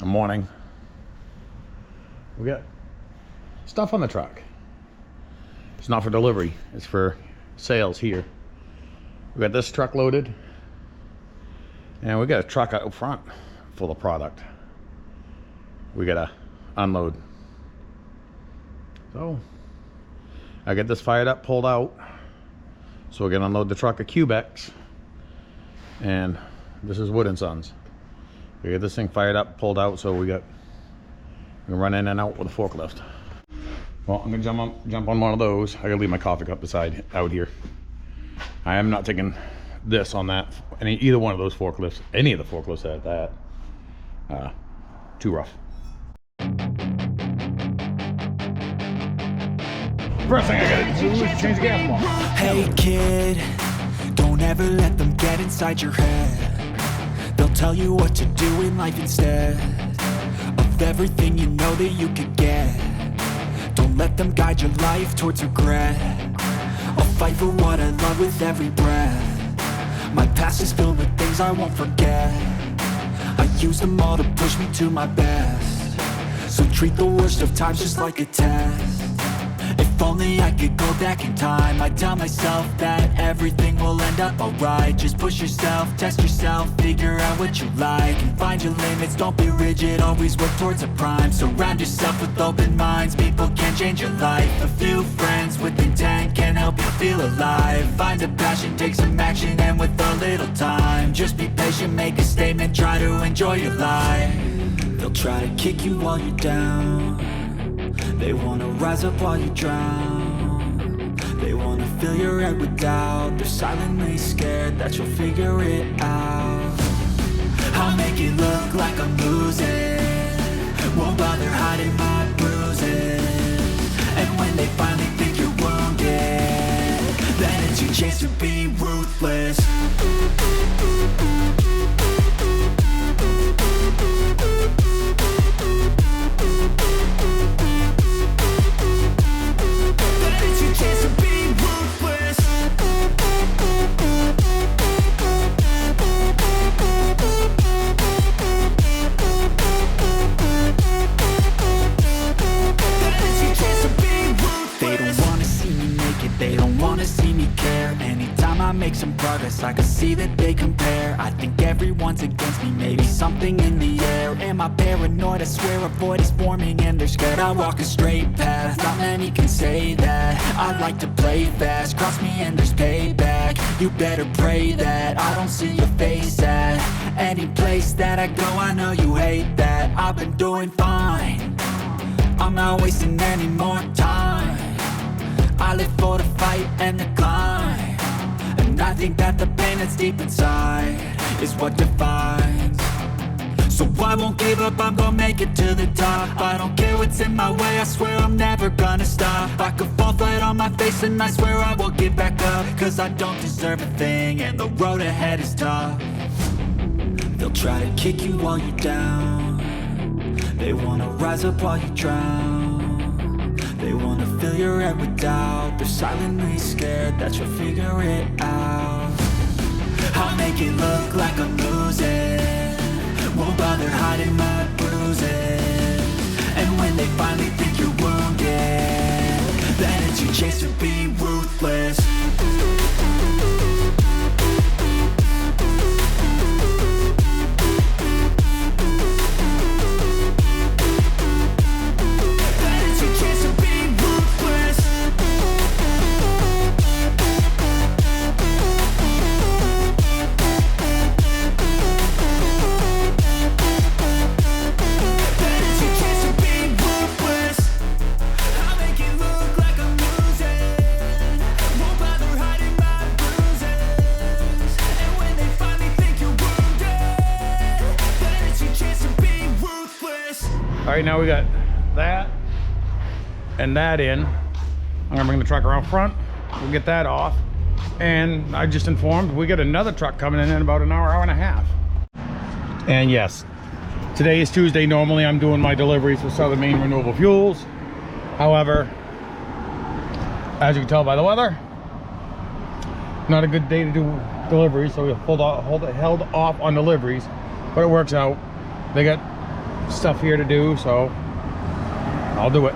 Good morning. We got stuff on the truck. It's not for delivery, it's for sales here. We got this truck loaded, and we got a truck out front full of product we gotta unload. So I get this fired up, pulled out, so we're gonna unload the truck of Cubex, and this is Wood & Sons. We get this thing fired up, pulled out, so we can run in and out with a forklift. Well, I'm gonna jump on one of those. I gotta leave my coffee cup beside out here. I am not taking this on that, either one of those forklifts, any of the forklifts at that. Too rough. First thing I gotta do is change the gas pump. Hey kid, don't ever let them get inside your head. They'll tell you what to do in life instead of everything you know that you could get. Don't let them guide your life towards regret. I'll fight for what I love with every breath. My past is filled with things I won't forget. I use them all to push me to my best. So treat the worst of times just like a test. If only I could go back in time, I'd tell myself that everything will end up alright. Just push yourself, test yourself, figure out what you like, and find your limits, don't be rigid, always work towards a prime. Surround yourself with open minds, people can change your life. A few friends with intent can help you feel alive. Find a passion, take some action, and with a little time, just be patient, make a statement, try to enjoy your life. They'll try to kick you while you're down. They wanna rise up while you drown. They wanna fill your head with doubt. They're silently scared that you'll figure it out. I'll make it look like I'm losing, won't bother hiding my bruises. And when they finally think you're wounded, then it's your chance to be ruthless. Make some progress, I can see that they compare. I think everyone's against me, maybe something in the air. Am I paranoid? I swear a void is forming and they're scared. I walk a straight path, not many can say that. I like to play fast, cross me and there's payback. You better pray that I don't see your face at any place that I go. I know you hate that. I've been doing fine, I'm not wasting any more time. I live for the fight and the climb. I think that the pain that's deep inside is what defines. So I won't give up, I'm gonna make it to the top. I don't care what's in my way, I swear I'm never gonna stop. I could fall flat on my face and I swear I will get back up. Cause I don't deserve a thing and the road ahead is tough. They'll try to kick you while you're down. They wanna rise up while you drown. They wanna fill your head with doubt. They're silently scared that you'll figure it out. I'll make it look like I'm losing, won't bother hiding my bruises. And when they finally think you're wounded, then it's your chance to be ruthless. All right, now we got that and that in. I'm gonna bring the truck around front. We'll get that off. And I just informed we got another truck coming in about an hour, hour and a half. And yes, today is Tuesday. Normally I'm doing my deliveries for Southern Maine Renewable Fuels. However, as you can tell by the weather, not a good day to do deliveries, so we held off on deliveries, but it works out. They got stuff here to do, so I'll do it.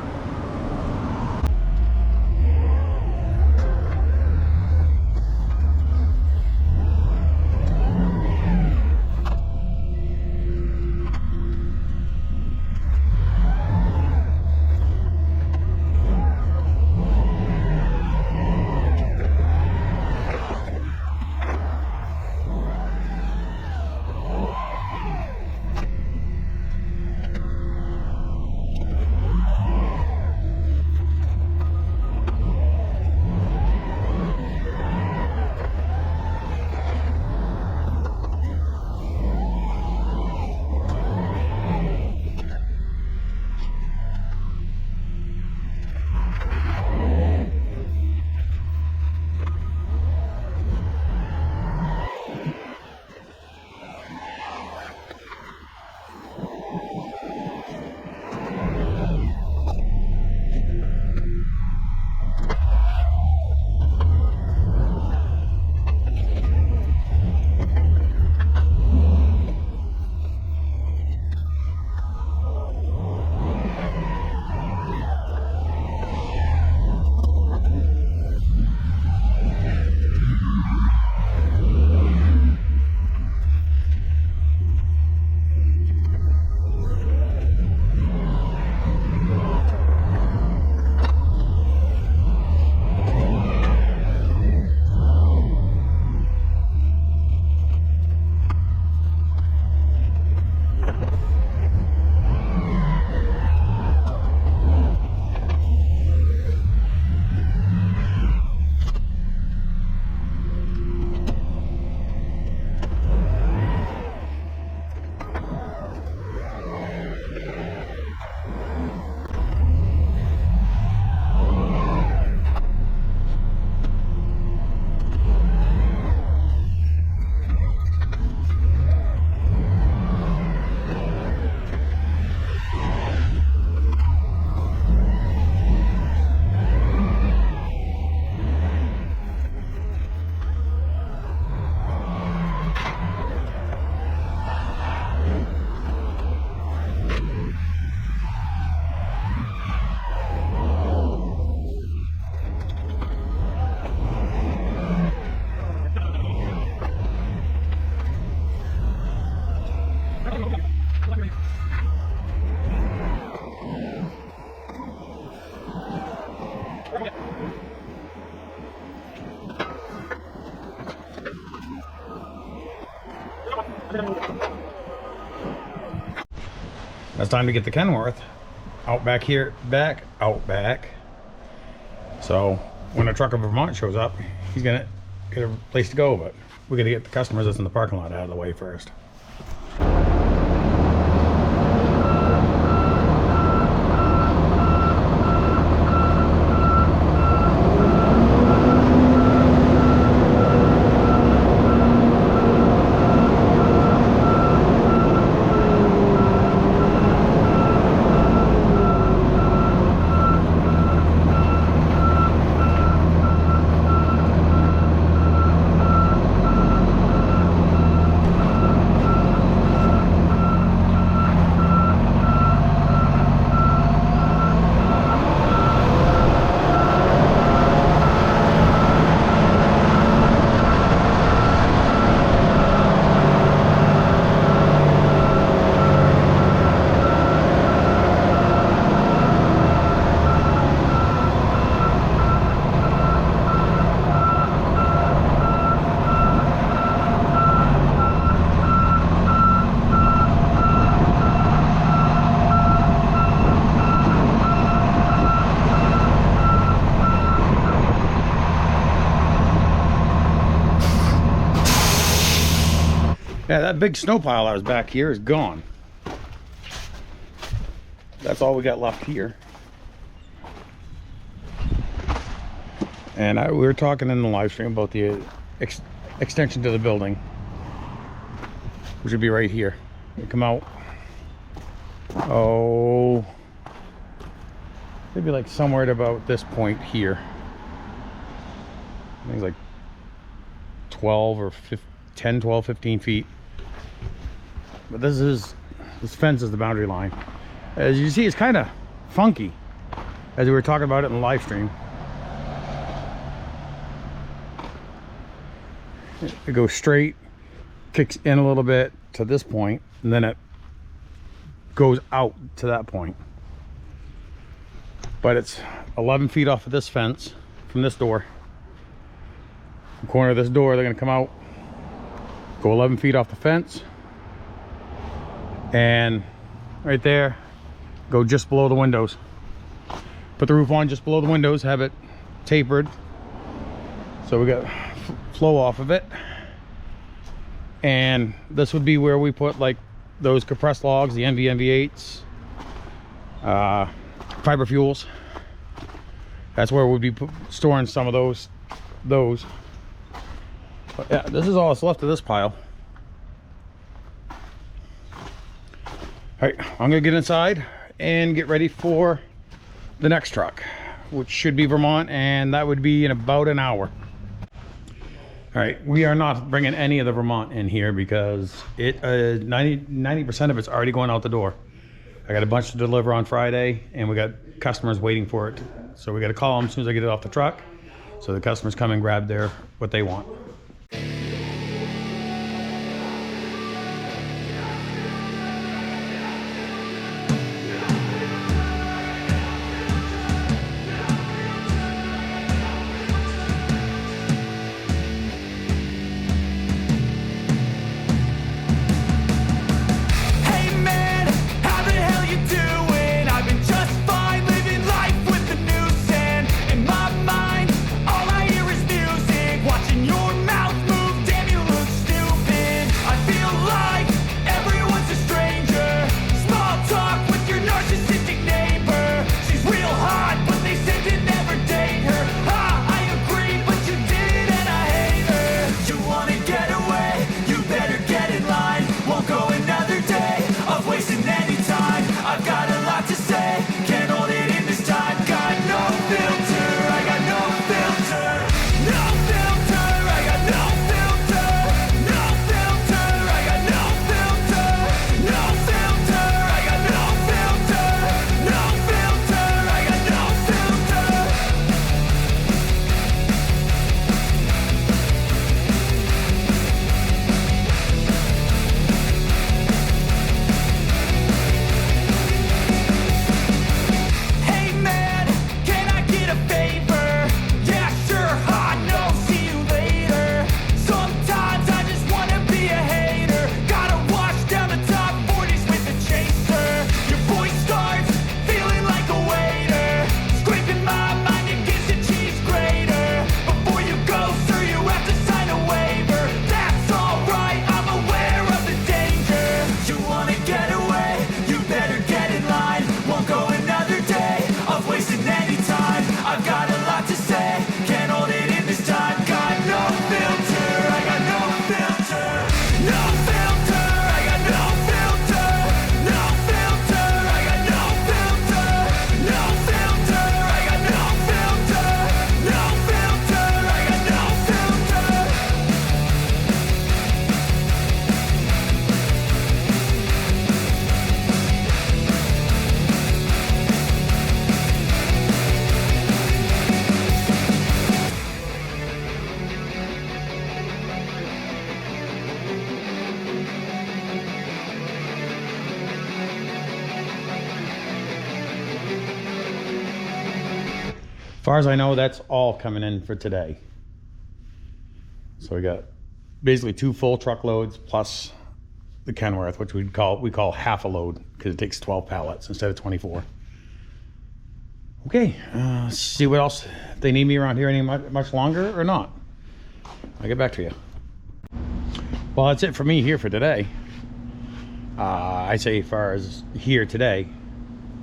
It's time to get the Kenworth out back here, out back. So when a truck of Vermont shows up, he's gonna get a place to go, but we gotta get the customers that's in the parking lot out of the way first. Yeah, that big snow pile that was back here is gone. That's all we got left here. And we were talking in the live stream about the extension to the building, which would be right here. We come out, oh, maybe like somewhere at about this point here. I think it's like 12 or 10, 12, 15 feet. But this is This fence is the boundary line. As you see, it's kind of funky, as we were talking about it in the live stream. It goes straight, kicks in a little bit to this point, and then it goes out to that point. But it's 11 feet off of this fence from this door. The corner of this door, they're gonna come out, go 11 feet off the fence, and right there, go just below the windows. Put the roof on just below the windows, have it tapered, so we got flow off of it. And this would be where we put like those compressed logs, the NV8s, fiber fuels. That's where we'd be storing some of those. But yeah, this is all that's left of this pile. All right, I'm gonna get inside and get ready for the next truck, which should be Vermont, and that would be in about an hour. All right, we are not bringing any of the Vermont in here because it 90% of it's already going out the door. I got a bunch to deliver on Friday, and we got customers waiting for it. So we got to call them as soon as I get it off the truck, so the customers come and grab what they want. As far as I know, that's all coming in for today. So we got basically 2 full truckloads plus the Kenworth, which we call half a load because it takes 12 pallets instead of 24. Okay, see what else they need me around here any much longer or not. I'll get back to you. Well, that's it for me here for today. I say as far as here today,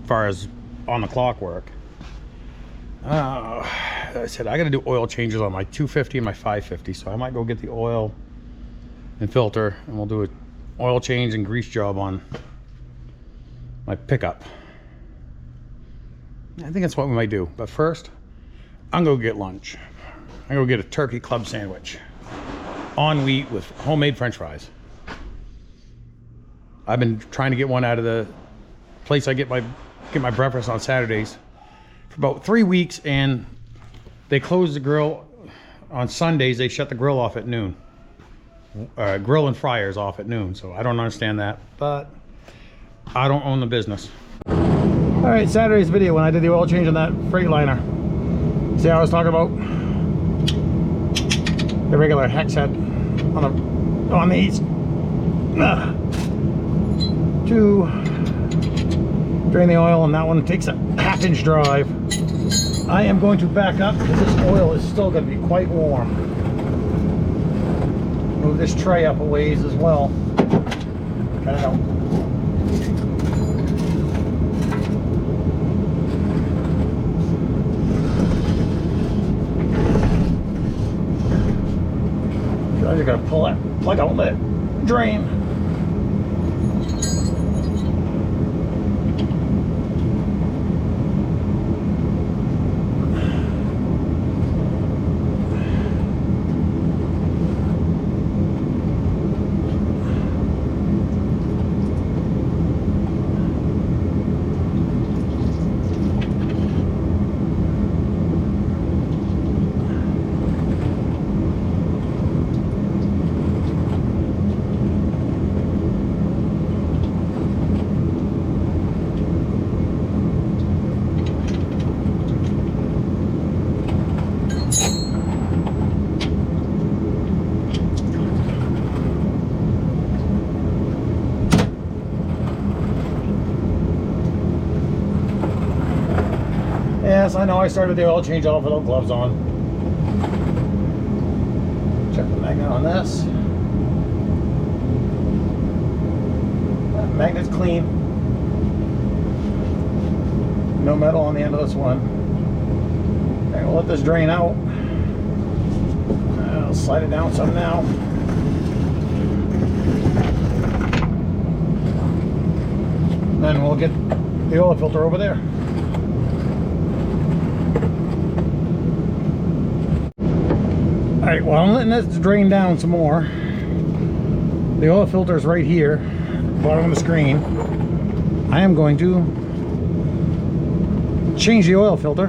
as far as on the clock work. I said I got to do oil changes on my 250 and my 550, so I might go get the oil and filter, and we'll do an oil change and grease job on my pickup. I think that's what we might do. But first, I'm gonna get lunch. I'm gonna get a turkey club sandwich on wheat with homemade French fries. I've been trying to get one out of the place I get my breakfast on Saturdays for about 3 weeks, and they close the grill on Sundays. They shut the grill off at noon. Grill and fryers off at noon, so I don't understand that, but I don't own the business. All right, Saturday's video when I did the oil change on that Freightliner. See how I was talking about the regular hex head on these to drain the oil, and that one takes a half-inch drive. I am going to back up because this oil is still going to be quite warm. Move this tray up a ways as well. Cut it out. I just gotta pull that plug outlet drain. Yes, I know I started the oil change off without gloves on. Check the magnet on this. That magnet's clean. No metal on the end of this one. Okay, we'll let this drain out. I'll slide it down some now. Then we'll get the oil filter over there. Alright, well, I'm letting this drain down some more. The oil filter is right here, bottom of the screen. I am going to change the oil filter.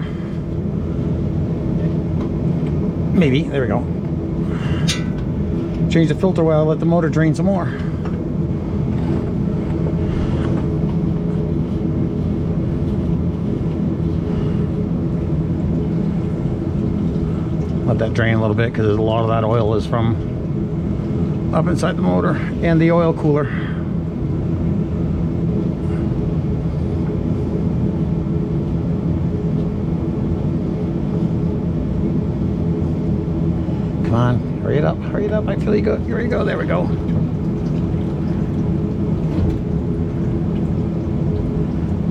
Maybe, there we go. Change the filter while I let the motor drain some more. Let that drain a little bit because a lot of that oil is from up inside the motor and the oil cooler. Come on, hurry it up, hurry it up. I feel you go. Here we go, there we go.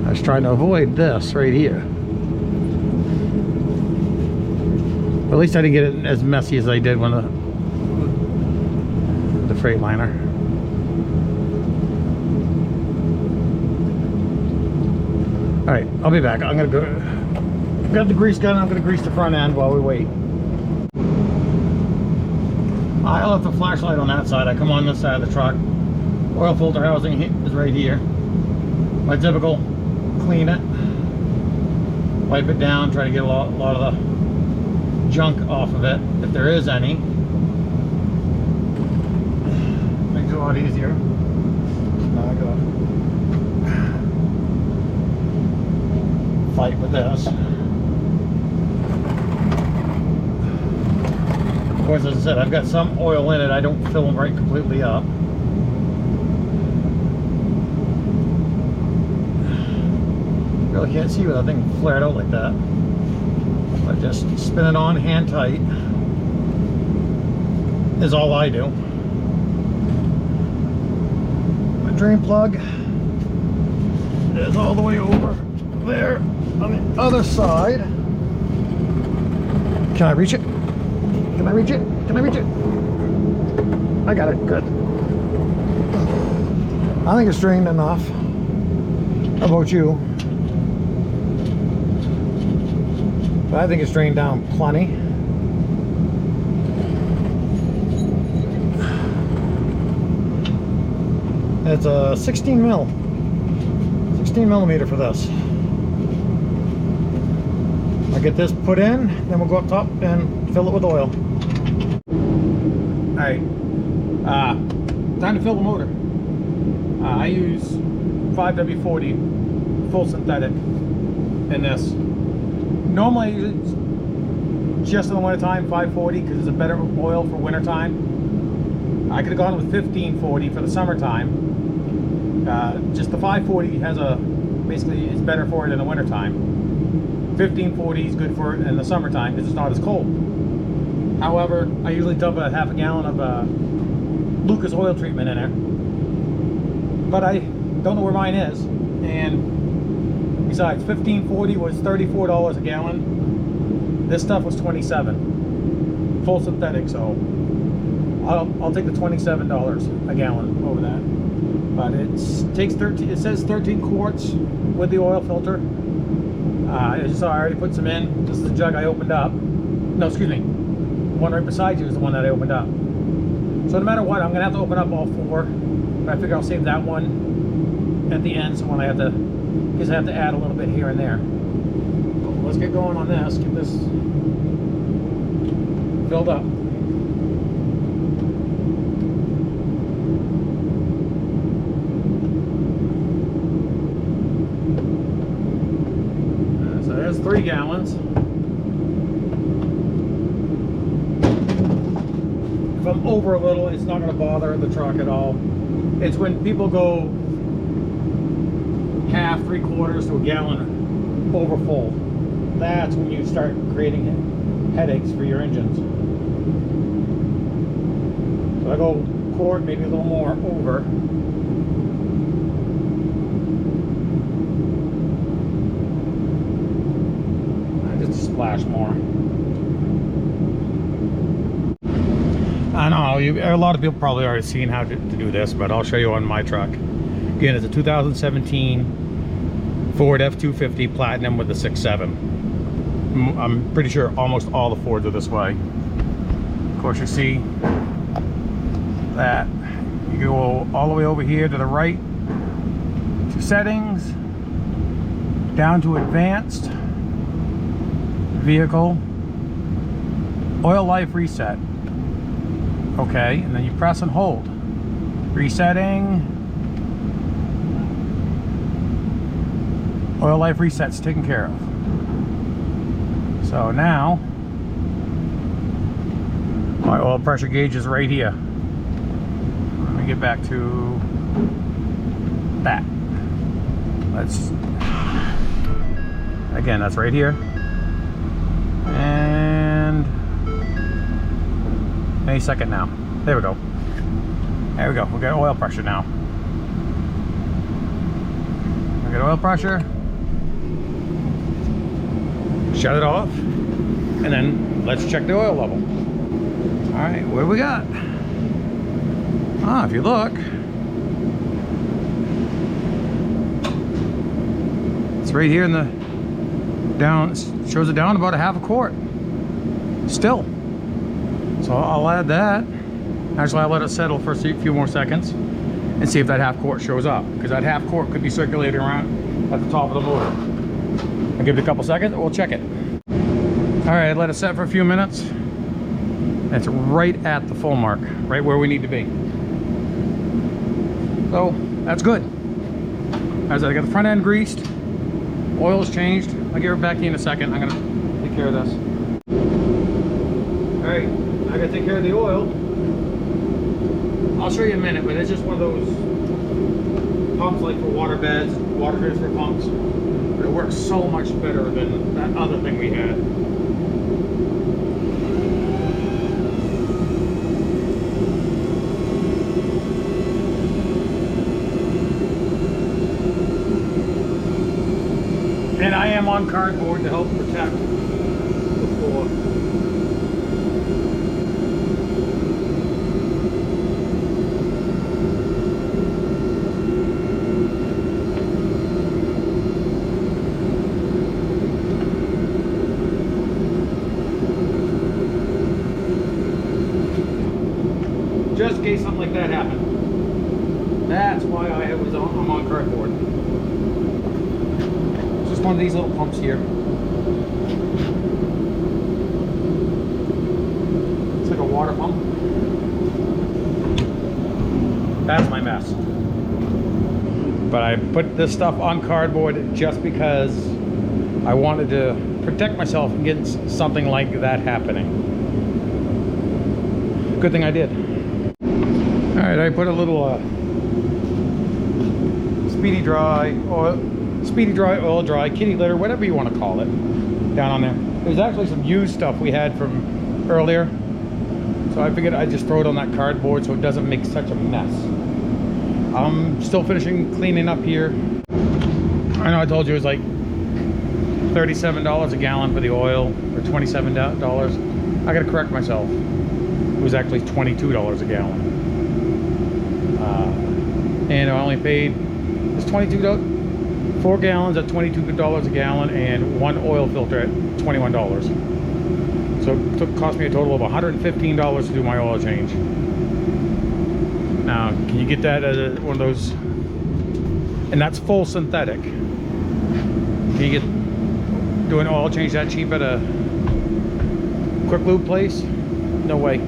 I was trying to avoid this right here. At least I didn't get it as messy as I did when the Freightliner. All right, I'll be back. I'm gonna go grab the grease gun. I'm gonna grease the front end while we wait. I left the flashlight on that side. I come on this side of the truck. Oil filter housing is right here. My typical clean it, wipe it down, try to get a lot of the junk off of it, if there is any. Makes it a lot easier. Now I gotta fight with this. Of course, as I said, I've got some oil in it. I don't fill them right completely up. Really can't see with that thing flared out like that. But just spin it on hand tight is all I do. My drain plug is all the way over there on the other side. Can I reach it? Can I reach it? Can I reach it? I got it, good. I think it's drained enough. How about you? I think it's drained down plenty. It's a 16 millimeter for this. I'll get this put in, then we'll go up top and fill it with oil. Alright, time to fill the motor. I use 5W40 full synthetic in this. Normally I use it just in the winter time, 540, because it's a better oil for winter time. I could have gone with 1540 for the summertime. Just the 540 has basically it's better for it in the winter time. 1540 is good for it in the summertime because it's not as cold. However, I usually dump a half a gallon of Lucas oil treatment in there, but I don't know where mine is. And besides, 1540 was $34 a gallon. This stuff was $27, full synthetic. So I'll take the $27 a gallon over that. But it takes 13. It says 13 quarts with the oil filter. As you saw, I already put some in. This is the jug I opened up. No, excuse me. The one right beside you is the one that I opened up. So no matter what, I'm gonna have to open up all four. But I figure I'll save that one at the end. So when I have to, because I have to add a little bit here and there. So let's get going on this. Get this filled up. So there's 3 gallons. If I'm over a little, it's not going to bother the truck at all. It's when people go half, 3/4 to a gallon over full. That's when you start creating headaches for your engines. So I go quart, maybe a little more over. Just a splash more. I know a lot of people probably already seen how to do this, but I'll show you on my truck. Again, it's a 2017 Ford F-250 Platinum with a 6.7. I'm pretty sure almost all the Fords are this way. Of course, you see that you go all the way over here to the right to settings, down to advanced, vehicle, oil life reset. Okay, and then you press and hold. Resetting. Oil life reset's taken care of. So now my oil pressure gauge is right here. Let me get back to that. Again, that's right here. And any second now. There we go. There we go. We got oil pressure now. We got oil pressure. Shut it off. And then let's check the oil level. Alright, what do we got? If you look, it's right here in the down, shows it down about a half a quart. Still. So I'll add that. Actually, I'll let it settle for a few more seconds and see if that half quart shows up, because that half quart could be circulating around at the top of the motor. I'll give it a couple seconds and we'll check it. All right, let it set for a few minutes. It's right at the full mark, right where we need to be. So that's good. As I got the front end greased, oil is changed. I'll give it back to you in a second. I'm gonna take care of this. All right, I gotta take care of the oil. I'll show you in a minute, but it's just one of those pumps like for water beds, water transfer pumps. But it works so much better than that other thing we had. And I am on cardboard to help protect the floor. Just in case something like that happened. That's why on cardboard. It's just one of these little pumps here. It's like a water pump. That's my mess. But I put this stuff on cardboard just because I wanted to protect myself against something like that happening. Good thing I did. All right, I put a little speedy dry oil dry kitty litter, whatever you want to call it, down on there. There's actually some used stuff we had from earlier, so I figured I'd just throw it on that cardboard so it doesn't make such a mess. I'm still finishing cleaning up here. I know I told you it was like $37 a gallon for the oil, or $27. I gotta correct myself. It was actually $22 a gallon. And I only paid, it's $22, 4 gallons at $22 a gallon, and 1 oil filter at $21. So it cost me a total of $115 to do my oil change. Now, can you get that at one of those? And that's full synthetic. Can you get do an oil change that cheap at a quick lube place? No way.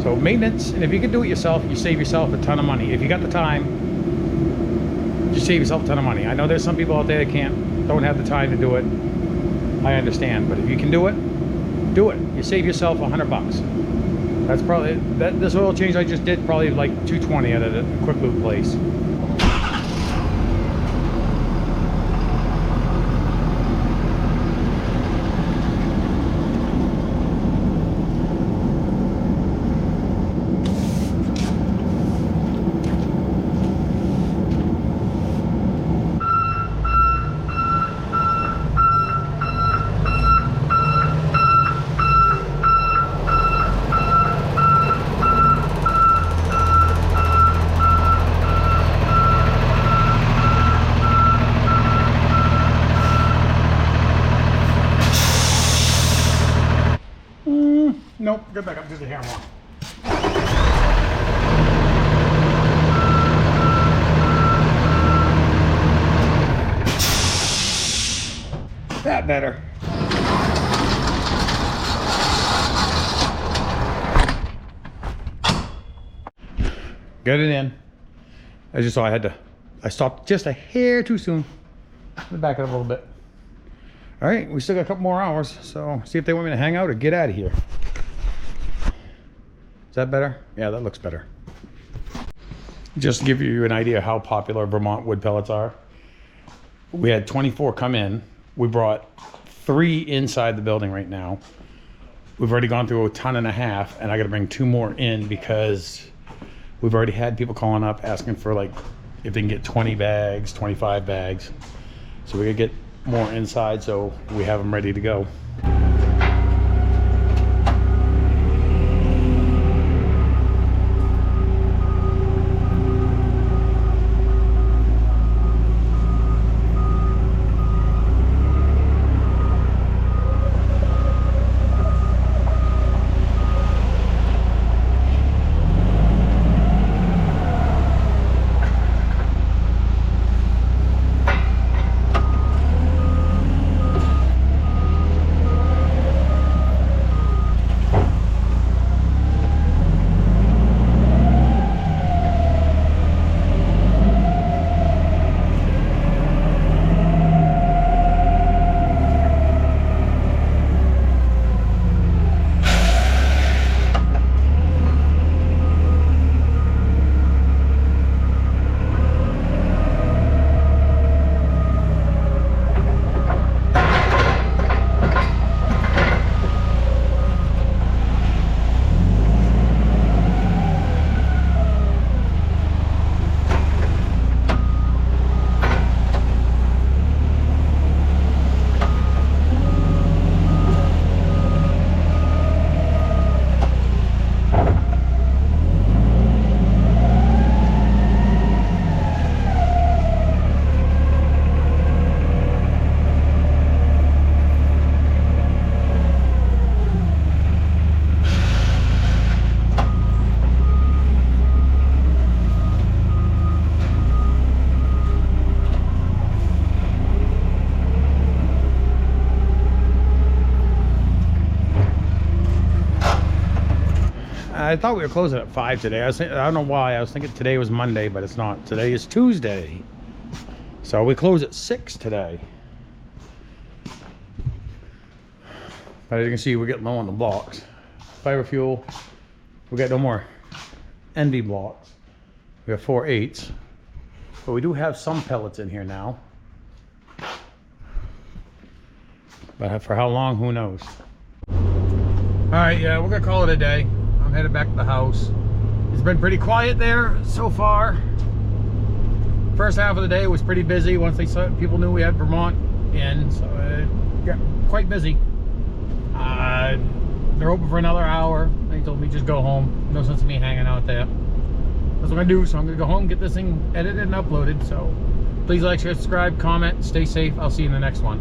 So maintenance, and if you can do it yourself, you save yourself a ton of money. If you got the time, you save yourself a ton of money. I know there's some people out there that don't have the time to do it. I understand, but if you can do it, do it. You save yourself $100. That's probably, this oil change I just did probably like $220 at a quick lube place. Nope, get back up, just a hair more. That better. Get it in. As you saw, I stopped just a hair too soon. Let me back it up a little bit. All right, we still got a couple more hours, so see if they want me to hang out or get out of here. Is that better? Yeah, that looks better. Just to give you an idea how popular Vermont wood pellets are. We had 24 come in. We brought 3 inside the building right now. We've already gone through 1.5 tons, and I got to bring 2 more in because we've already had people calling up asking for like if they can get 20 bags, 25 bags. So we could get more inside so we have them ready to go. I thought we were closing at 5 today. I don't know why. I was thinking today was Monday, but it's not. Today is Tuesday. So we close at 6 today. But as you can see, we're getting low on the blocks. Fiber fuel. We got no more Envy blocks. We have 4/8. But we do have some pellets in here now. But for how long, who knows? Alright, yeah, we're gonna call it a day. I'm headed back to the house. It's been pretty quiet there so far. First half of the day was pretty busy once they saw people knew we had Vermont in, so it got quite busy. They're open for another hour. They told me just go home. No sense in me hanging out there. That's what I'm gonna do. So I'm gonna go home, get this thing edited and uploaded. So please like, share, subscribe, comment, stay safe. I'll see you in the next one.